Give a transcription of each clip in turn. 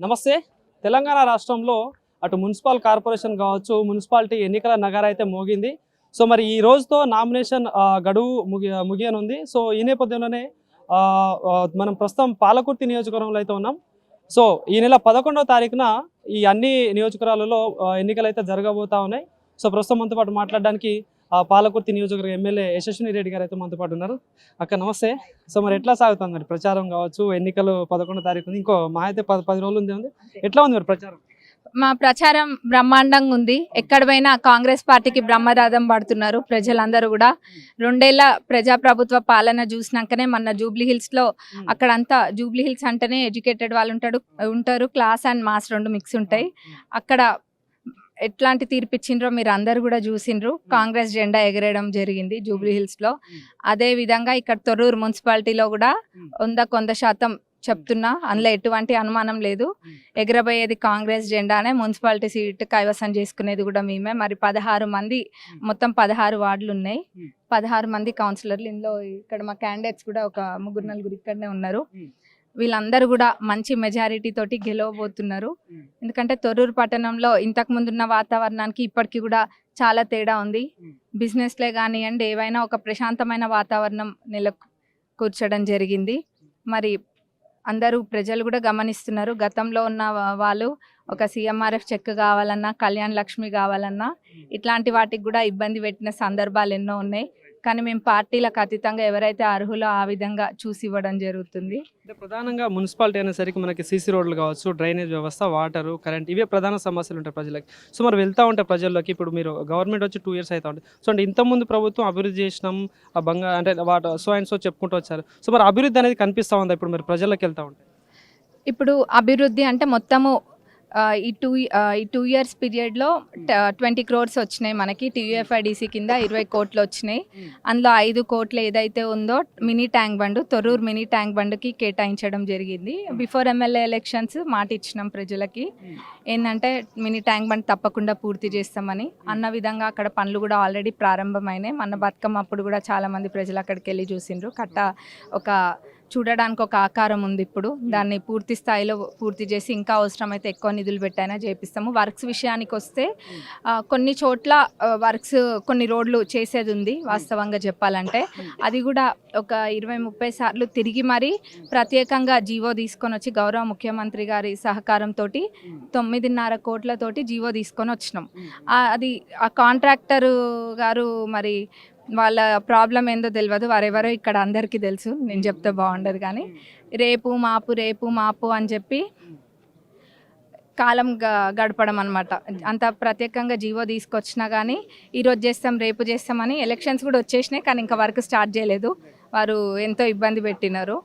నమస్తే. తెలంగాణ రాష్ట్రంలో అటు మున్సిపల్ కార్పొరేషన్ కావచ్చు, మున్సిపాలిటీ ఎన్నికల నగర అయితే మోగింది. సో మరి ఈ రోజుతో నామినేషన్ గడువు ముగియనుంది. సో ఈ నేపథ్యంలోనే మనం ప్రస్తుతం పాలకుర్తి నియోజకవర్గంలో అయితే ఉన్నాం. సో ఈ నెల 11వ తారీఖున ఈ అన్ని నియోజకవర్గాలలో ఎన్నికలు అయితే జరగబోతా ఉన్నాయి. సో ప్రస్తుతం మనతో పాటు మాట్లాడడానికి పాలకుర్తి నియోజకవర్గ ఎమ్మెల్యే యశస్విని రెడ్డి గారు అయితే మనతో పాటు ఉన్నారు. అక్క నమస్తే. సో మరి ఎట్లా సాగుతుంది మరి ప్రచారం కావచ్చు? ఎన్నికలు 11వ తారీఖు ఉంది, ఇంకో మా అయితే 10 రోజులు ఉంది. ఎట్లా ఉంది మరి ప్రచారం? మా ప్రచారం బ్రహ్మాండంగా ఉంది. ఎక్కడ పోయినా కాంగ్రెస్ పార్టీకి బ్రహ్మరథం పడుతున్నారు ప్రజలందరూ కూడా. 2 ఏళ్ల ప్రజాప్రభుత్వ పాలన చూసినాకనే మన జూబ్లీ హిల్స్ లో, అక్కడంతా జూబ్లీ హిల్స్ అంటేనే ఎడ్యుకేటెడ్ వాళ్ళు ఉంటారు, క్లాస్ అండ్ మాస్ 2 మిక్స్ ఉంటాయి. అక్కడ ఎట్లాంటి తీర్పు ఇచ్చిండ్రో మీరు అందరు కూడా చూసిండ్రు. కాంగ్రెస్ జెండా ఎగరేయడం జరిగింది జూబ్లీ హిల్స్ లో. అదే విధంగా ఇక్కడ తొర్రూరు మున్సిపాలిటీలో కూడా 100% చెప్తున్నా, అందులో ఎటువంటి అనుమానం లేదు. ఎగరబోయేది కాంగ్రెస్ జెండానే. మున్సిపాలిటీ సీట్ కైవసం చేసుకునేది కూడా మేమే. మరి 16 మంది, మొత్తం 16 వార్డులు ఉన్నాయి, 16 మంది కౌన్సిలర్లు. ఇందులో ఇక్కడ మా క్యాండిడేట్స్ కూడా ఒక 3-4 ఇక్కడనే ఉన్నారు. వీళ్ళందరూ కూడా మంచి మెజారిటీ తోటి గెలవబోతున్నారు. ఎందుకంటే తొర్రూరు పట్టణంలో ఇంతకు ముందున్న వాతావరణానికి ఇప్పటికీ కూడా చాలా తేడా ఉంది. బిజినెస్లే కానివ్వండి, ఏవైనా ఒక ప్రశాంతమైన వాతావరణం కూర్చోడం జరిగింది. మరి అందరూ ప్రజలు కూడా గమనిస్తున్నారు. గతంలో ఉన్న వాళ్ళు ఒక CMRF చెక్ కావాలన్నా, కళ్యాణ్ లక్ష్మి కావాలన్నా, ఇట్లాంటి వాటికి కూడా ఇబ్బంది పెట్టిన సందర్భాలు ఎన్నో ఉన్నాయి. కానీ మేము పార్టీలకు అతీతంగా ఎవరైతే అర్హులో ఆ విధంగా చూసి ఇవ్వడం జరుగుతుంది. ప్రధానంగా మున్సిపాలిటీ అనేసరికి మనకి CC రోడ్లు కావచ్చు, డ్రైనేజ్ వ్యవస్థ, వాటరు, కరెంట్, ఇవే ప్రధాన సమస్యలు ఉంటాయి ప్రజలకి. సో మరి వెళ్తూ ఉంటాయి ప్రజల్లోకి. ఇప్పుడు మీరు గవర్నమెంట్ వచ్చి 2 years అవుతా ఉంటుంది. సో అంటే ఇంతకుముందు ప్రభుత్వం అభివృద్ధి చేసినాం అంటే వాటర్ సో అండ్ సో చెప్పుకుంటూ వచ్చారు. సో మరి అభివృద్ధి అనేది కనిపిస్తూ ఉందా ఇప్పుడు మరి ప్రజల్లోకి వెళ్తూ ఉంటాయి? ఇప్పుడు అభివృద్ధి అంటే మొత్తము ఈ 2 years పీరియడ్లో 20 crores వచ్చినాయి మనకి. TUFIDC కింద 20 కోట్లు వచ్చినాయి. అందులో 5 కోట్లు ఏదైతే ఉందో mini tank bund, Thorrur mini tank బండ్కి కేటాయించడం జరిగింది. బిఫోర్ ఎమ్మెల్యే ఎలక్షన్స్ మాట ఇచ్చినాం ప్రజలకి, ఏంటంటే మినీ ట్యాంక్ బండ్ తప్పకుండా పూర్తి చేస్తామని. అన్న విధంగా అక్కడ పనులు కూడా ఆల్రెడీ ప్రారంభమైనాయి. మన బతుకమ్మ అప్పుడు కూడా చాలామంది ప్రజలు అక్కడికి వెళ్ళి చూసిండ్రు. చూడడానికి ఒక ఆకారం ఉంది. ఇప్పుడు దాన్ని పూర్తి స్థాయిలో పూర్తి చేసి ఇంకా అవసరమైతే ఎక్కువ నిధులు పెట్టైనా చేపిస్తాము. వర్క్స్ విషయానికి వస్తే కొన్ని చోట్ల వర్క్స్, కొన్ని రోడ్లు చేసేది ఉంది. వాస్తవంగా చెప్పాలంటే అది కూడా ఒక 20-30 సార్లు తిరిగి మరీ ప్రత్యేకంగా జీవో తీసుకొని వచ్చి గౌరవ ముఖ్యమంత్రి గారి సహకారంతో 9.5 కోట్లతోటి జీవో తీసుకొని వచ్చినాం. అది ఆ కాంట్రాక్టర్ గారు మరి వాళ్ళ ప్రాబ్లం ఏందో తెలియదు, వారెవరో ఇక్కడ అందరికీ తెలుసు, నేను చెప్తే బాగుండదు. కానీ రేపు మాపు అని చెప్పి కాలం గడపడం అనమాట. అంత ప్రత్యేకంగా జీవో తీసుకొచ్చినా కానీ ఈరోజు చేస్తాం, రేపు చేస్తామని. ఎలక్షన్స్ కూడా వచ్చేసినాయి కానీ ఇంకా వర్క్ స్టార్ట్ చేయలేదు. వారు ఎంతో ఇబ్బంది పెట్టినారు.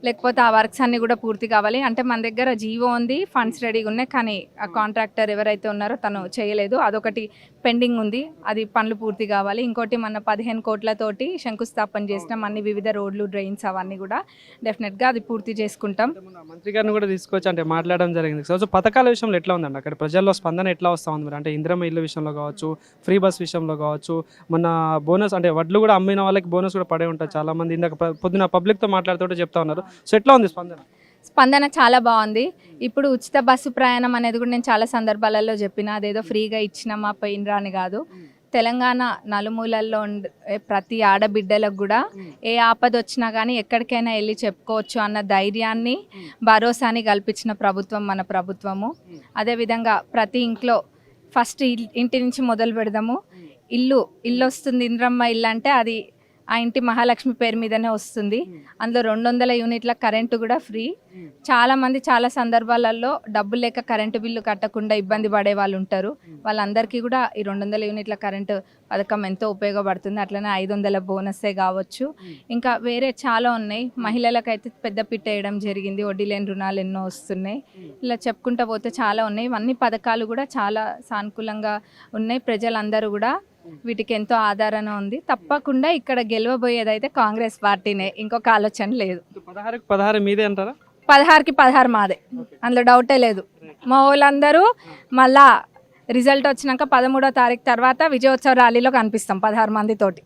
లేకపోతే ఆ వర్క్స్ అన్నీ కూడా పూర్తి కావాలి అంటే మన దగ్గర జీవో ఉంది, ఫండ్స్ రెడీగా ఉన్నాయి, కానీ ఆ కాంట్రాక్టర్ ఎవరైతే ఉన్నారో తను చేయలేదు. అదొకటి పెండింగ్ ఉంది, అది పనులు పూర్తి కావాలి. ఇంకోటి మన 15 కోట్లతోటి శంకుస్థాపన చేసినాం అన్ని వివిధ రోడ్లు, డ్రైన్స్, అవన్నీ కూడా డెఫినెట్గా అది పూర్తి చేసుకుంటాం. మంత్రి గారిని కూడా తీసుకొచ్చి అంటే మాట్లాడడం జరిగింది. సో పథకాల విషయంలో ఎట్లా ఉందండి అక్కడ ప్రజల్లో స్పందన ఎట్లా వస్తూ ఉంది? అంటే ఇంద్రమ్మ ఇల్లు విషయంలో కావచ్చు, ఫ్రీ బస్ విషయంలో కావచ్చు, మన బోనస్ అంటే వడ్లు కూడా అమ్మిన వాళ్ళకి బోనస్ కూడా పడే ఉంటుంది. చాలా మంది ఇందాక పొద్దున పబ్లిక్తో మాట్లాడుతూ చెప్తా ఉన్నారు. సో ఎట్లా ఉంది స్పందన? చాలా బాగుంది. ఇప్పుడు ఉచిత బస్సు ప్రయాణం అనేది కూడా నేను చాలా సందర్భాలలో చెప్పిన, అదేదో ఫ్రీగా ఇచ్చినామా పోయినరా అని కాదు. తెలంగాణ నలుమూలల్లో ప్రతి ఆడబిడ్డలకు కూడా ఏ ఆపద వచ్చినా కానీ ఎక్కడికైనా వెళ్ళి చెప్పుకోవచ్చు అన్న ధైర్యాన్ని, భరోసాని కల్పించిన ప్రభుత్వం మన ప్రభుత్వము. అదేవిధంగా ప్రతి ఇంట్లో ఫస్ట్ ఇంటి నుంచి మొదలు పెడదాము. ఇల్లు వస్తుంది, ఇంద్రమ్మ ఇల్లు అంటే అది ఆ ఇంటి మహాలక్ష్మి పేరు మీదనే వస్తుంది. అందులో 200 యూనిట్ల కరెంటు కూడా ఫ్రీ. చాలామంది చాలా సందర్భాలలో డబ్బులు లేక కరెంటు బిల్లు కట్టకుండా ఇబ్బంది పడే వాళ్ళు ఉంటారు. వాళ్ళందరికీ కూడా ఈ 200 యూనిట్ల కరెంటు పథకం ఎంతో ఉపయోగపడుతుంది. అట్లనే 500 బోనస్సే కావచ్చు, ఇంకా వేరే చాలా ఉన్నాయి. మహిళలకైతే పెద్ద పిట్ట వేయడం జరిగింది, వడ్డీ లేని రుణాలు ఎన్నో వస్తున్నాయి. ఇలా చెప్పుకుంటూ పోతే చాలా ఉన్నాయి. ఇవన్నీ పథకాలు కూడా చాలా సానుకూలంగా ఉన్నాయి. ప్రజలందరూ కూడా వీటికి ఎంతో ఆదరణ ఉంది. తప్పకుండా ఇక్కడ గెలవబోయేదైతే కాంగ్రెస్ పార్టీనే, ఇంకొక ఆలోచన లేదు. 16 మీదే అంటారా? 16కి 16 మాదే, అందులో డౌటే లేదు. మా వాళ్ళందరూ మళ్ళా రిజల్ట్ వచ్చినాక 13వ తారీఖు తర్వాత విజయోత్సవ ర్యాలీలో కనిపిస్తాం 16 మందితోటి.